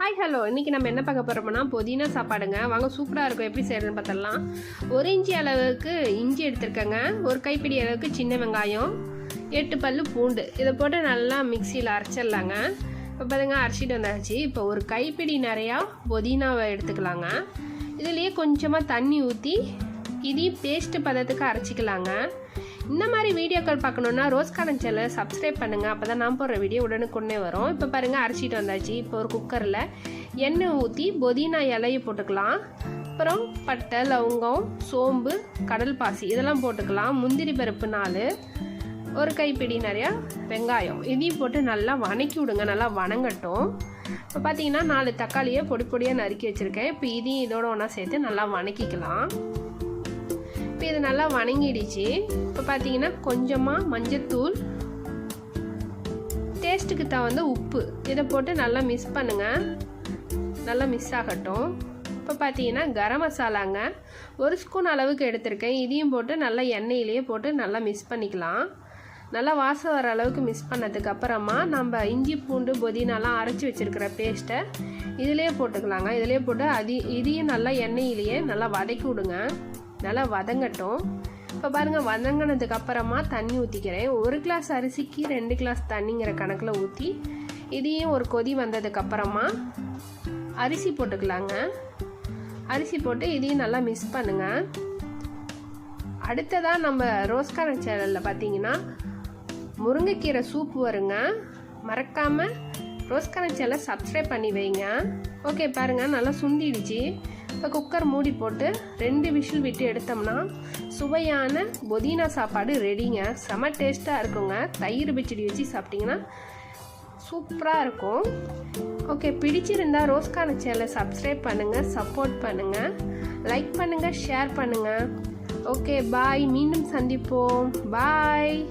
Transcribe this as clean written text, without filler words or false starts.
Hi hello, இன்றைக்கி நம்ம என்ன பார்க்க போகிறோம்னா புதினா சாப்பாடுங்க. வாங்க, சூப்பராக இருக்கும். எப்படி செய்கிறதுன்னு பார்த்தலாம். 1 இன்ச்சி அளவுக்கு இஞ்சி எடுத்துருக்கேங்க. 1 கைப்பிடி அளவுக்கு சின்ன வெங்காயம், 8 பல்லு பூண்டு. இதை போட்டு நல்லா மிக்சியில் அரைச்சிடலாங்க. இப்போ பாருங்க, அரைச்சிட்டு வந்தாச்சு. இப்போ 1 கைப்பிடி நிறையா புதினாவை எடுத்துக்கலாங்க. இதுலேயே கொஞ்சமாக தண்ணி ஊற்றி இதையும் பேஸ்ட்டு பதத்துக்கு அரைச்சிக்கலாங்க. இந்த மாதிரி வீடியோக்கள் பார்க்கணுன்னா ரோஸ் கார்டன் சேனலை சப்ஸ்கிரைப் பண்ணுங்கள். அப்போ தான் நான் போடுற வீடியோ உடனுக்குடனே வரும். இப்போ பாருங்கள், அரைச்சிட்டு வந்தாச்சு. இப்போ ஒரு குக்கரில் எண்ணெய் ஊற்றி புதினா இலையை போட்டுக்கலாம். அப்புறம் பட்டை, லவங்கம், சோம்பு, கடல் பாசி இதெல்லாம் போட்டுக்கலாம். முந்திரி பருப்பு 4, 1 கைப்பிடி நிறையா வெங்காயம் இதையும் போட்டு நல்லா வணக்கி விடுங்க. நல்லா வணங்கட்டும். இப்போ பார்த்தீங்கன்னா 4 தக்காளியை பொடி பொடியாக நறுக்கி வச்சுருக்கேன். இப்போ இதையும் இதோட ஒன்றா சேர்த்து நல்லா வணக்கிக்கலாம். இப்போ இது நல்லா வணங்கிடுச்சு. இப்போ பார்த்தீங்கன்னா கொஞ்சமாக மஞ்சத்தூள், டேஸ்ட்டுக்கு தகுந்த உப்பு இதை போட்டு நல்லா மிக்ஸ் பண்ணுங்கள். நல்லா மிக்ஸ் ஆகட்டும். இப்போ பார்த்தீங்கன்னா கரம் மசாலாங்க 1 ஸ்பூன் அளவுக்கு எடுத்திருக்கேன். இதையும் போட்டு நல்லா எண்ணெயிலேயே போட்டு நல்லா மிக்ஸ் பண்ணிக்கலாம். நல்லா வாசம் வர அளவுக்கு மிக்ஸ் பண்ணதுக்கு அப்புறமா நம்ம இஞ்சி பூண்டு புதினாலாம் அரைச்சி வச்சுருக்கிற பேஸ்ட்டை இதிலே போட்டுக்கலாங்க. இதிலே போட்டு இதையும் நல்லா எண்ணெயிலேயே நல்லா வதக்கி விடுங்க. நல்லா வதங்கட்டும். இப்போ பாருங்கள், வதங்கினதுக்கு அப்புறமா தண்ணி ஊற்றிக்கிறேன். 1 கிளாஸ் அரிசிக்கு 2 கிளாஸ் தண்ணிங்கிற கணக்கில் ஊற்றி இதையும் ஒரு கொதி வந்ததுக்கப்புறமா அரிசி போட்டுக்கலாங்க. அரிசி போட்டு இதையும் நல்லா மிக்ஸ் பண்ணுங்கள். அடுத்ததாக நம்ம ரோஸ் கார்டன் சேனலில் பார்த்தீங்கன்னா முருங்கைக்கீரை சூப்பு வருங்க. மறக்காமல் ரோஸ் கார்டன் சேனலை சப்ஸ்கிரைப் பண்ணி வைங்க. ஓகே, பாருங்கள், நல்லா சுண்டிடுச்சு. இப்போ குக்கர் மூடி போட்டு 2 விசில் விட்டு எடுத்தோம்னா சுவையான புதினா சாப்பாடு ரெடிங்க. செம டேஸ்ட்டாக இருக்குங்க. தயிர் பச்சடி வச்சு சாப்பிட்டிங்கன்னா சூப்பராக இருக்கும். ஓகே, பிடிச்சிருந்தா ரோஸ் கார்டன் சேனலை சப்ஸ்கிரைப் பண்ணுங்கள், சப்போர்ட் பண்ணுங்கள், லைக் பண்ணுங்கள், ஷேர் பண்ணுங்கள். ஓகே, பாய். மீண்டும் சந்திப்போம். பாய்.